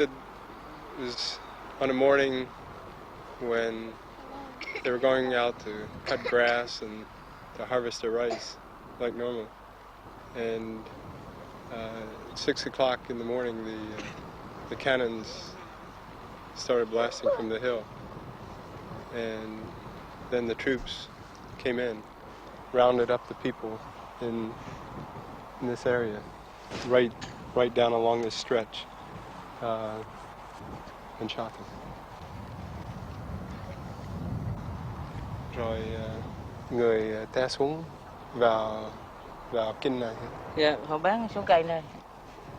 It was on a morning when they were going out to cut grass and to harvest their rice like normal. And at 6 o'clock in the morning, the cannons started blasting from the hill. And then the troops came in, rounded up the people in this area, right down along this stretch, and shot them. Rồi người té xuống vào kinh này. Dạ, họ bán xuống cây này.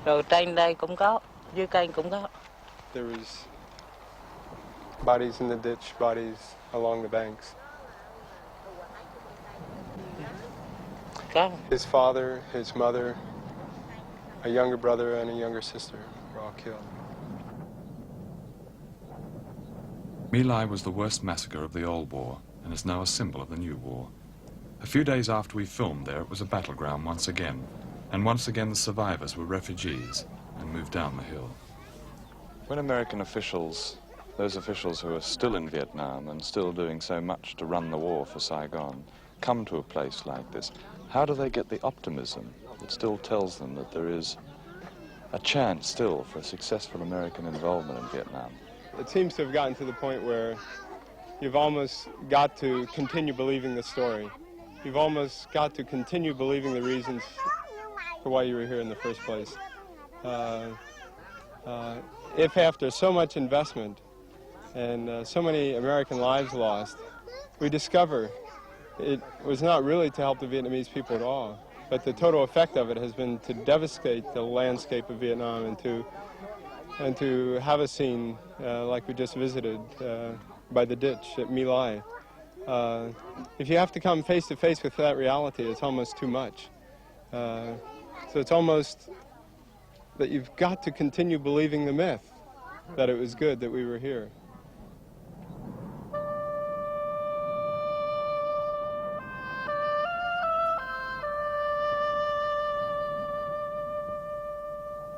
Rồi trên đây cũng có, dưới cây cũng có. There was bodies in the ditch, bodies along the banks. Có. His father, his mother, a younger brother and a younger sister were all killed. My Lai was the worst massacre of the old war and is now a symbol of the new war. A few days after we filmed there, it was a battleground once again, and once again the survivors were refugees and moved down the hill. When American officials, those officials who are still in Vietnam and still doing so much to run the war for Saigon, come to a place like this, how do they get the optimism that still tells them that there is a chance still for a successful American involvement in Vietnam? It seems to have gotten to the point where you've almost got to continue believing the story. You've almost got to continue believing the reasons for why you were here in the first place. If after so much investment and so many American lives lost, we discover it was not really to help the Vietnamese people at all, but the total effect of it has been to devastate the landscape of Vietnam and to have a scene like we just visited by the ditch at My Lai. If you have to come face to face with that reality, it's almost too much. So it's almost that you've got to continue believing the myth that it was good that we were here.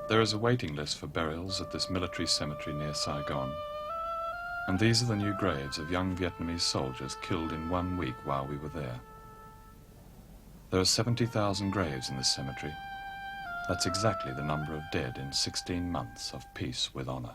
There is a waiting list for burials at this military cemetery near Saigon. And these are the new graves of young Vietnamese soldiers killed in 1 week while we were there. There are 70,000 graves in this cemetery. That's exactly the number of dead in 16 months of peace with honor.